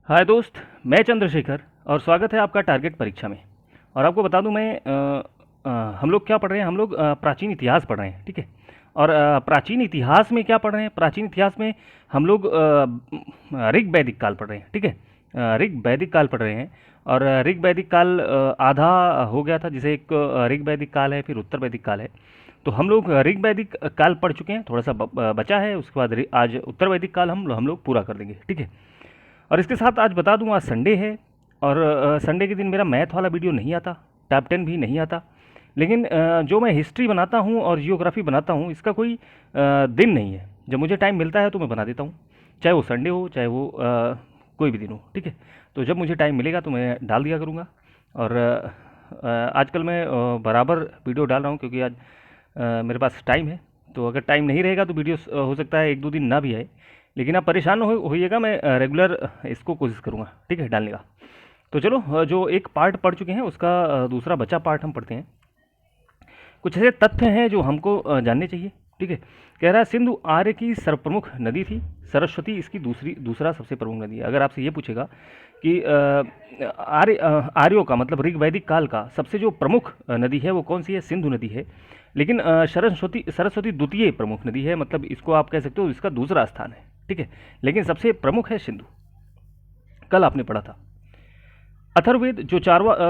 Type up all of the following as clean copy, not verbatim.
हाय दोस्त, मैं चंद्रशेखर और स्वागत है आपका टारगेट परीक्षा में। और आपको बता दूं मैं हम लोग क्या पढ़ रहे हैं। हम लोग प्राचीन इतिहास पढ़ रहे हैं, ठीक है। और प्राचीन इतिहास में क्या पढ़ रहे हैं? प्राचीन इतिहास में हम लोग ऋग वैदिक काल पढ़ रहे हैं, ठीक है। ऋग वैदिक काल पढ़ रहे हैं। और ऋग वैदिक काल आधा हो गया था, जिसे एक ऋग वैदिक काल है, फिर उत्तर वैदिक काल है। तो हम लोग ऋग वैदिक काल पढ़ चुके हैं, थोड़ा सा बचा है। उसके बाद आज उत्तर वैदिक काल हम लोग पूरा कर देंगे, ठीक है। और इसके साथ आज बता दूं, आज संडे है और संडे के दिन मेरा मैथ वाला वीडियो नहीं आता, टॉप 10 भी नहीं आता। लेकिन जो मैं हिस्ट्री बनाता हूं और जियोग्राफी बनाता हूं, इसका कोई दिन नहीं है। जब मुझे टाइम मिलता है तो मैं बना देता हूं, चाहे वो संडे हो, चाहे वो कोई भी दिन हो, ठीक है। तो जब मुझे टाइम मिलेगा तो मैं डाल दिया करूँगा। और आजकल मैं बराबर वीडियो डाल रहा हूँ, क्योंकि आज मेरे पास टाइम है। तो अगर टाइम नहीं रहेगा तो वीडियो हो सकता है एक दो दिन ना भी आए। लेकिन आप परेशान न होइएगा, मैं रेगुलर इसको कोशिश करूँगा, ठीक है, डालने का। तो चलो, जो एक पार्ट पढ़ चुके हैं उसका दूसरा बचा पार्ट हम पढ़ते हैं। कुछ ऐसे तथ्य हैं जो हमको जानने चाहिए, ठीक है। कह रहा है सिंधु आर्य की सर्वप्रमुख नदी थी, सरस्वती इसकी दूसरा सबसे प्रमुख नदी है। अगर आपसे ये पूछेगा कि आर्यों का मतलब ऋग वैदिक काल का सबसे जो प्रमुख नदी है वो कौन सी है? सिंधु नदी है। लेकिन सरस्वती सरस्वती द्वितीय प्रमुख नदी है, मतलब इसको आप कह सकते हो इसका दूसरा स्थान है, ठीक है। लेकिन सबसे प्रमुख है सिंधु। कल आपने पढ़ा था। अथर्ववेद जो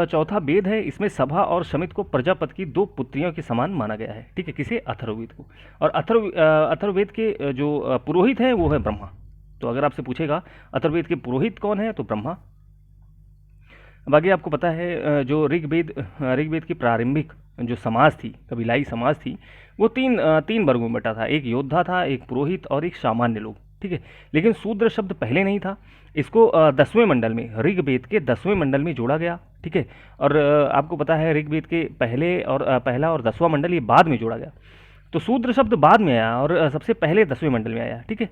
चौथा वेद है, इसमें सभा और शमित को प्रजापति की दो पुत्रियों के समान माना गया है, ठीक है। किसे? अथर्ववेद को। और अथर्ववेद के जो पुरोहित हैं वो है ब्रह्मा। तो अगर आपसे पूछेगा अथर्ववेद के पुरोहित कौन है, तो ब्रह्मा। बाकी आपको पता है जो ऋग्वेद की प्रारंभिक जो समाज थी, कबीलाई समाज थी, वो तीन वर्गों में बटा था। एक योद्धा था, एक पुरोहित और एक सामान्य लोग, ठीक है। लेकिन शूद्र शब्द पहले नहीं था। इसको 10वें मंडल में, ऋग्वेद के 10वें मंडल में जोड़ा गया, ठीक है। और आपको पता है ऋग्वेद के पहला और 10वां मंडल ये बाद में जोड़ा गया। तो शूद्र शब्द बाद में आया और सबसे पहले 10वें मंडल में आया, ठीक है।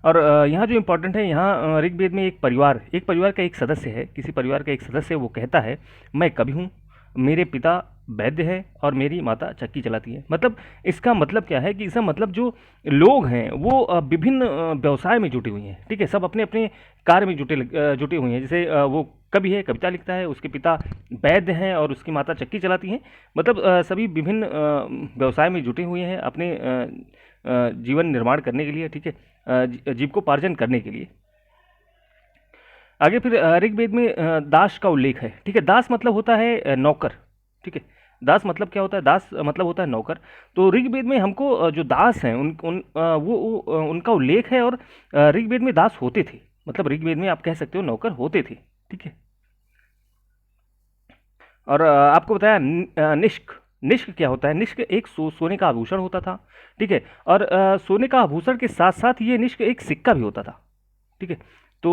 और यहाँ जो इम्पोर्टेंट है, यहाँ ऋग्वेद में एक परिवार का एक सदस्य है, किसी परिवार का एक सदस्य, वो कहता है मैं कवि हूँ, मेरे पिता वैद्य है और मेरी माता चक्की चलाती है। मतलब इसका मतलब क्या है कि इसका मतलब जो लोग हैं वो विभिन्न व्यवसाय में जुटे हुए हैं, ठीक है। सब अपने अपने कार्य में जुटे हुए हैं। जैसे वो कवि है, कविता लिखता है, उसके पिता वैद्य हैं और उसकी माता चक्की चलाती हैं। मतलब सभी विभिन्न व्यवसाय में जुटे हुए हैं अपने जीवन निर्माण करने के लिए, ठीक है, जीविकोपार्जन करने के लिए। आगे फिर ऋग्वेद में दास का उल्लेख है, ठीक है। दास मतलब होता है नौकर, ठीक है। दास मतलब क्या होता है? दास मतलब होता है नौकर। तो ऋग्वेद में हमको जो दास हैं उनका उल्लेख है। और ऋग्वेद में दास होते थे, मतलब ऋग्वेद में आप कह सकते हो नौकर होते थे, ठीक है। और आपको बताया निष्क। निष्क क्या होता है? निष्क एक सोने का आभूषण होता था, ठीक है। और सोने का आभूषण के साथ साथ ये निष्क एक सिक्का भी होता था, ठीक है। तो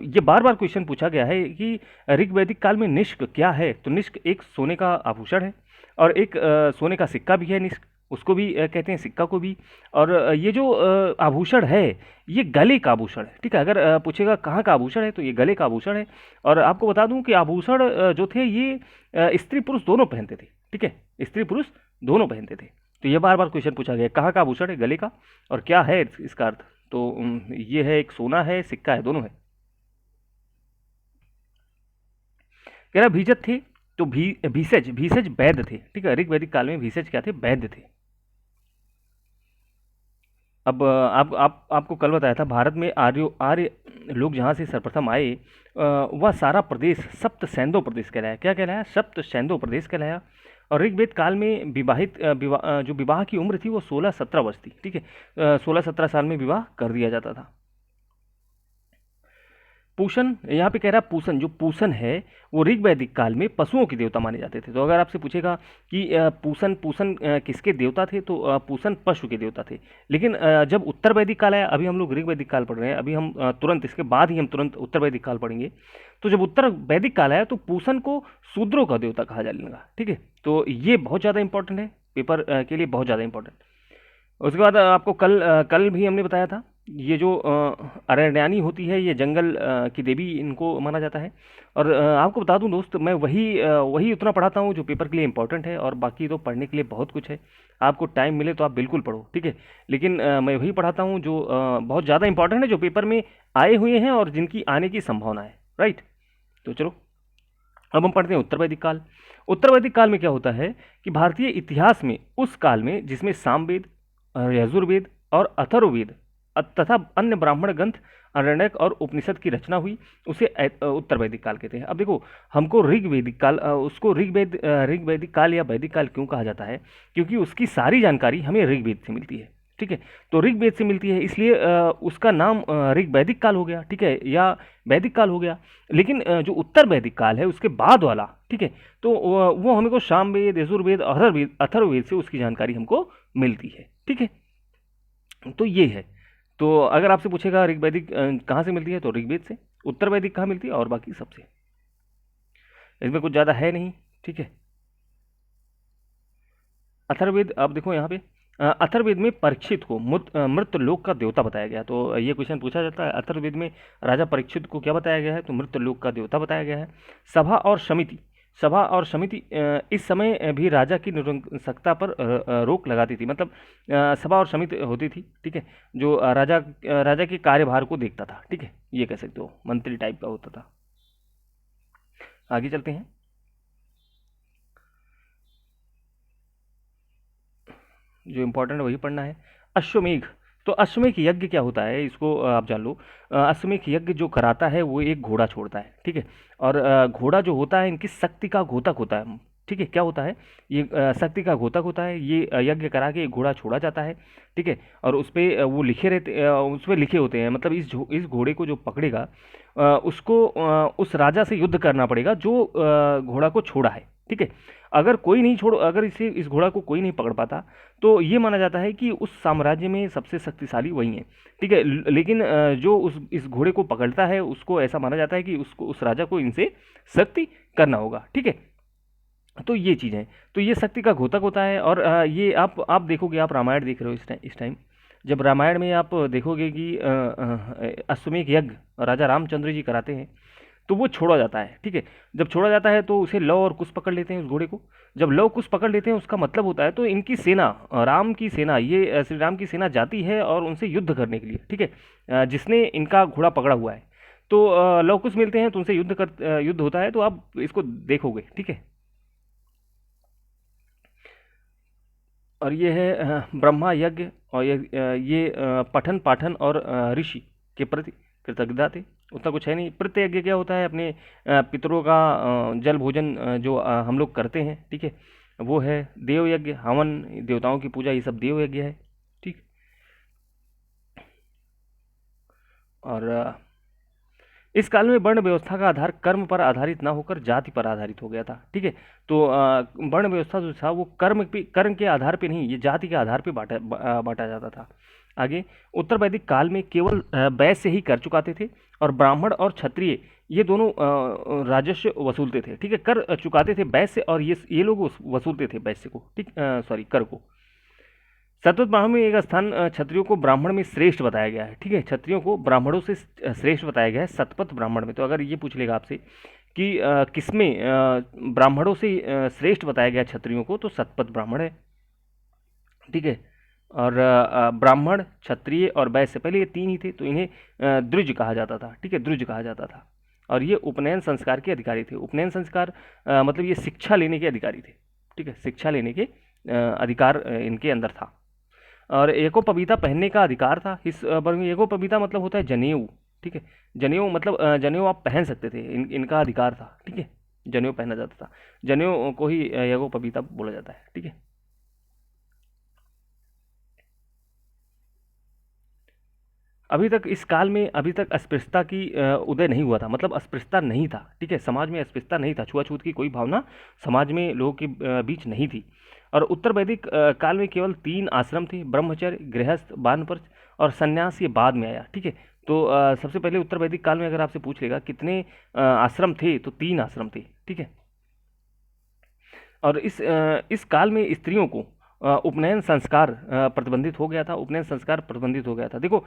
ये बार बार क्वेश्चन पूछा गया है कि ऋग्वैदिक काल में निष्क क्या है? तो निष्क एक सोने का आभूषण है और एक सोने का सिक्का भी है। निष्क उसको भी कहते हैं, सिक्का को भी। और ये जो आभूषण है, ये गले का आभूषण है, ठीक है। अगर पूछेगा कहाँ का आभूषण है, तो ये गले का आभूषण है। और आपको बता दूं कि आभूषण जो थे ये स्त्री पुरुष दोनों पहनते थे, ठीक है। स्त्री पुरुष दोनों पहनते थे। तो ये बार बार क्वेश्चन पूछा गया, कहाँ का आभूषण है? गले का। और क्या है इसका अर्थ? तो ये है, एक सोना है, सिक्का है, दोनों है। कह रहा भीजत थे, तो भीषज भीषज वैद्य थे, ठीक है। ऋग्वैदिक काल में भीषज क्या थे? वैद्य थे। अब आपको कल बताया था, भारत में आर्य लोग जहाँ से सर्वप्रथम आए वह सारा प्रदेश सप्त सैंधव प्रदेश कहलाया। क्या कहलाया? सप्त सैंधव प्रदेश कहलाया। और ऋग्वेद काल में जो विवाह की उम्र थी वो 16-17 वर्ष थी, ठीक है। 16-17 साल में विवाह कर दिया जाता था। पूषण, यहाँ पे कह रहा है पूषण, जो पूषण है वो ऋग्वैदिक काल में पशुओं के देवता माने जाते थे। तो अगर आपसे पूछेगा कि पूषण पूषण किसके देवता थे, तो पूषण पशु के देवता थे। लेकिन जब उत्तर वैदिक काल आया, अभी हम लोग ऋग्वैदिक काल पढ़ रहे हैं, अभी हम तुरंत इसके बाद ही हम तुरंत उत्तर वैदिक काल पढ़ेंगे। तो जब उत्तर वैदिक काल आया तो पूषण को शूद्रों का देवता कहा जाने लगा, ठीक है। तो ये बहुत ज़्यादा इंपॉर्टेंट है, पेपर के लिए बहुत ज़्यादा इंपॉर्टेंट। उसके बाद आपको कल भी हमने बताया था ये जो अरण्यानी होती है, ये जंगल की देवी इनको माना जाता है। और आपको बता दूं दोस्त, मैं वही उतना पढ़ाता हूँ जो पेपर के लिए इंपॉर्टेंट है, और बाकी तो पढ़ने के लिए बहुत कुछ है। आपको टाइम मिले तो आप बिल्कुल पढ़ो, ठीक है। लेकिन मैं वही पढ़ाता हूँ जो बहुत ज़्यादा इंपॉर्टेंट है, जो पेपर में आए हुए हैं और जिनकी आने की संभावना है, राइट। तो चलो, अब हम पढ़ते हैं उत्तर वैदिक काल। उत्तर वैदिक काल में क्या होता है कि भारतीय इतिहास में उस काल में जिसमें सामवेद, यजुर्वेद और अथर्ववेद तथा अन्य ब्राह्मण ग्रंथ, अरण्यक और उपनिषद की रचना हुई, उसे उत्तर वैदिक काल कहते हैं। अब देखो, हमको ऋग वैदिक काल, उसको ऋग वैदिक काल या वैदिक काल क्यों कहा जाता है? क्योंकि उसकी सारी जानकारी हमें ऋग्वेद से मिलती है, ठीक है। तो ऋग्वेद से मिलती है, इसलिए उसका नाम ऋग वैदिक काल हो गया, ठीक है, या वैदिक काल हो गया। लेकिन जो उत्तर वैदिक काल है उसके बाद वाला, ठीक है, तो वो हमको सामवेद, यजुर्वेद, अथर्ववेद से उसकी जानकारी हमको मिलती है, ठीक है। तो ये है। तो अगर आपसे पूछेगा ऋग्वैदिक कहाँ से मिलती है, तो ऋग्वेद से। उत्तर वैदिक कहाँ मिलती है, और बाकी सबसे। इसमें कुछ ज़्यादा है नहीं, ठीक है। अथर्ववेद, आप देखो यहाँ पे अथर्ववेद में परीक्षित को मृत लोक का देवता बताया गया। तो ये क्वेश्चन पूछा जाता है, अथर्ववेद में राजा परीक्षित को क्या बताया गया है, तो मृत लोक का देवता बताया गया है। सभा और समिति, सभा और समिति इस समय भी राजा की नपुंसकता पर रोक लगाती थी। मतलब सभा और समिति होती थी, ठीक है, जो राजा के कार्यभार को देखता था, ठीक है, ये कह सकते हो, मंत्री टाइप का होता था। आगे चलते हैं। जो इम्पोर्टेंट है वही पढ़ना है। अश्वमेघ, तो अश्वमेघ यज्ञ क्या होता है, इसको आप जान लो। अश्वमेघ यज्ञ जो कराता है वो एक घोड़ा छोड़ता है, ठीक है। और घोड़ा जो होता है इनकी शक्ति का घोतक होता है, ठीक है। क्या होता है ये? शक्ति का घोतक होता है। ये यज्ञ करा के एक घोड़ा छोड़ा जाता है, ठीक है। और उस पे वो लिखे रहते, उस पे लिखे होते हैं, मतलब इस घोड़े को जो पकड़ेगा उसको उस राजा से युद्ध करना पड़ेगा जो घोड़ा को छोड़ा है, ठीक है। अगर कोई नहीं छोड़, अगर इस घोड़ा को कोई नहीं पकड़ पाता, तो ये माना जाता है कि उस साम्राज्य में सबसे शक्तिशाली वही है, ठीक है। लेकिन जो इस घोड़े को पकड़ता है उसको ऐसा माना जाता है कि उसको, उस राजा को इनसे शक्ति करना होगा, ठीक है। तो ये चीज़ है। तो ये शक्ति का घोतक होता है। और ये आप देखोगे, आप रामायण देख रहे हो इस टाइम, जब रामायण में आप देखोगे कि अश्वमेध यज्ञ राजा रामचंद्र जी कराते हैं, तो वो छोड़ा जाता है, ठीक है। जब छोड़ा जाता है तो उसे लव और कुश पकड़ लेते हैं, उस घोड़े को। जब लव कुश पकड़ लेते हैं उसका मतलब होता है, तो इनकी सेना, राम की सेना, ये श्री राम की सेना जाती है और उनसे युद्ध करने के लिए, ठीक है, जिसने इनका घोड़ा पकड़ा हुआ है। तो लव कुश मिलते हैं तो उनसे युद्ध होता है। तो आप इसको देखोगे, ठीक है। और ये है ब्रह्मा यज्ञ। और ये पठन पाठन और ऋषि के प्रति कृतज्ञता थे। उतना कुछ है नहीं। प्रत्य यज्ञ क्या होता है? अपने पितरों का जल भोजन जो हम लोग करते हैं, ठीक है, वो है। देव यज्ञ, हवन, देवताओं की पूजा, ये सब देव यज्ञ है, ठीक। और इस काल में वर्ण व्यवस्था का आधार कर्म पर आधारित ना होकर जाति पर आधारित हो गया था, ठीक है। तो वर्ण व्यवस्था जो था वो कर्म के आधार पे नहीं, ये जाति के आधार पे बांटा जाता था। आगे, उत्तर वैदिक काल में केवल वैश्य ही कर चुकाते थे, और ब्राह्मण और क्षत्रिय ये दोनों राजस्व वसूलते थे, ठीक है। कर चुकाते थे वैश्य, और ये लोग वसूलते थे वैश्य को, ठीक, सॉरी, कर को। सतपथ ब्राह्मण में एक स्थान क्षत्रियों को ब्राह्मण में श्रेष्ठ बताया गया है, ठीक है। क्षत्रियों को ब्राह्मणों से श्रेष्ठ बताया गया है शतपथ ब्राह्मण में। तो अगर ये पूछ लेगा आपसे कि किसमें ब्राह्मणों से श्रेष्ठ बताया गया क्षत्रियों को, तो शतपथ ब्राह्मण है, ठीक है। और ब्राह्मण, क्षत्रिय और वैश्य, पहले ये तीन ही थे, तो इन्हें द्विज कहा जाता था, ठीक है, द्विज कहा जाता था। और ये उपनयन संस्कार के अधिकारी थे। उपनयन संस्कार मतलब ये शिक्षा लेने के अधिकारी थे, ठीक है, शिक्षा लेने के अधिकार इनके अंदर था। और एकोपवीता पहनने का अधिकार था। इस वर्ग में एकोपवीता मतलब होता है जनेऊ, ठीक है। जनेऊ मतलब जनेऊ आप पहन सकते थे, इनका अधिकार था, ठीक है। जनेऊ पहना जाता था, जनेऊ को ही एकोपवीता बोला जाता है, ठीक है। अभी तक इस काल में अभी तक अस्पृश्यता की उदय नहीं हुआ था, मतलब अस्पृश्यता नहीं था, ठीक है। समाज में अस्पृश्यता नहीं था, छुआछूत की कोई भावना समाज में लोगों के बीच नहीं थी। और उत्तर वैदिक काल में केवल 3 आश्रम थे, ब्रह्मचर्य, गृहस्थ, वानप्रस्थ और संन्यास। ये बाद में आया, ठीक है। तो सबसे पहले उत्तर वैदिक काल में अगर आपसे पूछ लेगा कितने आश्रम थे, तो 3 आश्रम थे, ठीक है। और इस काल में स्त्रियों को उपनयन संस्कार प्रतिबंधित हो गया था, उपनयन संस्कार प्रतिबंधित हो गया था। देखो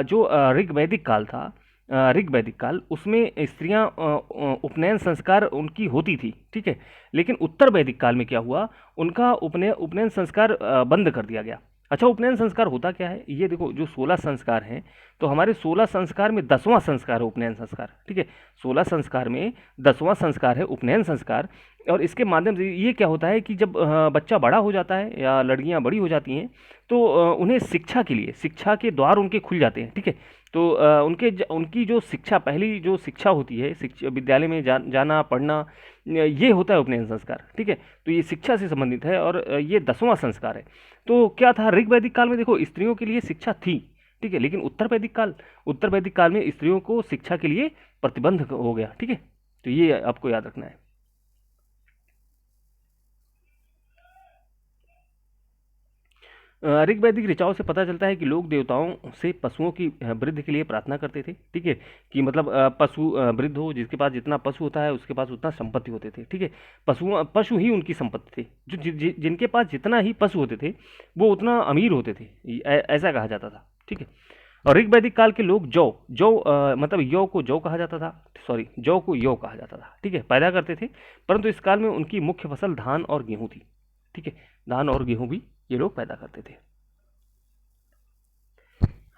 जो ऋग वैदिक काल था, ऋग वैदिक काल, उसमें स्त्रियां उपनयन संस्कार उनकी होती थी, ठीक है। लेकिन उत्तर वैदिक काल में क्या हुआ, उनका उपनयन संस्कार बंद कर दिया गया। अच्छा, उपनयन संस्कार होता क्या है, ये देखो, जो 16 संस्कार हैं, तो हमारे 16 संस्कार में 10वां संस्कार है उपनयन संस्कार, ठीक है। 16 संस्कार में 10वां संस्कार है उपनयन संस्कार। और इसके माध्यम से ये क्या होता है कि जब बच्चा बड़ा हो जाता है या लड़कियां बड़ी हो जाती हैं, तो उन्हें शिक्षा के लिए, शिक्षा के द्वार उनके खुल जाते हैं, ठीक है। तो उनकी जो शिक्षा, पहली जो शिक्षा होती है, शिक्षा विद्यालय में जाना, पढ़ना, ये होता है उपनयन संस्कार, ठीक है। तो ये शिक्षा से संबंधित है और ये 10वां संस्कार है। तो क्या था, ऋग वैदिक काल में देखो स्त्रियों के लिए शिक्षा थी, ठीक है। लेकिन उत्तर वैदिक काल में स्त्रियों को शिक्षा के लिए प्रतिबंध हो गया, ठीक है। तो ये आपको याद रखना है। ऋग वैदिक ऋचाओं से पता चलता है कि लोग देवताओं से पशुओं की वृद्धि के लिए प्रार्थना करते थे, ठीक है। कि मतलब पशु वृद्ध हो, जिसके पास जितना पशु होता है उसके पास उतना संपत्ति होते थे, ठीक है। पशु ही उनकी संपत्ति थे। जिनके पास जितना ही पशु होते थे वो उतना अमीर होते थे, ऐसा कहा जाता था, ठीक है। और ऋग वैदिक काल के लोग जौ जौ मतलब यौ को जौ कहा जाता था, सॉरी, जौ को यौ कहा जाता था, ठीक है, पैदा करते थे। परंतु इस काल में उनकी मुख्य फसल धान और गेहूं थी, ठीक है। धान और गेहूं भी ये लोग पैदा करते थे।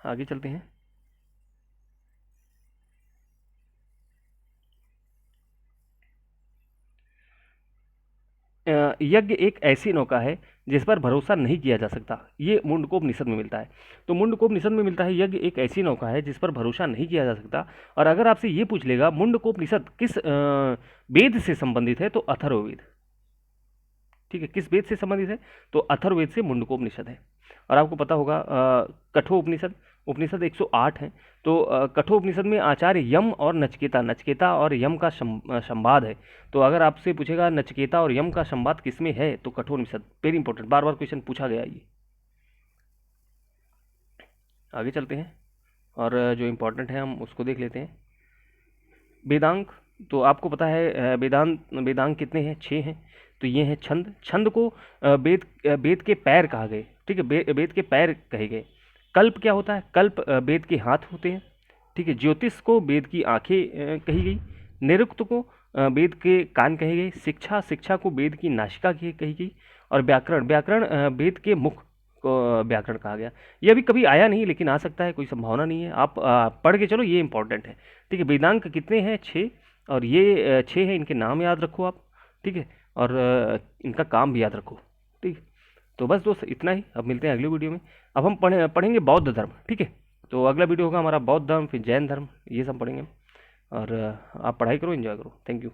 आगे चलते हैं। यज्ञ एक ऐसी नौका है जिस पर भरोसा नहीं किया जा सकता, ये मुंडकोपनिषद में मिलता है। तो मुंडकोपनिषद में मिलता है, यज्ञ एक ऐसी नौका है जिस पर भरोसा नहीं किया जा सकता। और अगर आपसे ये पूछ लेगा मुंडकोपनिषद किस वेद से संबंधित है, तो अथर्ववेद, ठीक है। किस वेद से संबंधित है, तो अथर्ववेद से मुंडकोपनिषद है। और आपको पता होगा कठोपनिषद, उपनिषद 108 हैं। तो कठोपनिषद में आचार्य यम और नचिकेता और यम का संवाद है। तो अगर आपसे पूछेगा नचिकेता और यम का संवाद किसमें है, तो कठोपनिषद, वेरी इंपॉर्टेंट, बार बार क्वेश्चन पूछा गया ये। आगे चलते हैं और जो इंपॉर्टेंट है हम उसको देख लेते हैं। वेदांग, तो आपको पता है वेदांग कितने हैं, 6 हैं। तो ये हैं छंद। छंद को वेद के पैर कहा गए, ठीक है, वेद के पैर कहे गए। कल्प क्या होता है, कल्प वेद के हाथ होते हैं, ठीक है। ज्योतिष को वेद की आंखें कही गई। निरुक्त को वेद के कान कहे गए। शिक्षा को वेद की नासिका कही गई। और व्याकरण वेद के मुख को व्याकरण कहा गया। ये अभी कभी आया नहीं, लेकिन आ सकता है, कोई संभावना नहीं है। आप पढ़ के चलो, ये इंपॉर्टेंट है, ठीक है। वेदांग कितने हैं, 6। और ये 6 हैं, इनके नाम याद रखो आप, ठीक है। और इनका काम भी याद रखो, ठीक है। तो बस दोस्त इतना ही, अब मिलते हैं अगले वीडियो में। अब हम पढ़ेंगे बौद्ध धर्म, ठीक है। तो अगला वीडियो होगा हमारा बौद्ध धर्म, फिर जैन धर्म, ये सब पढ़ेंगे। और आप पढ़ाई करो, एंजॉय करो। Thank you.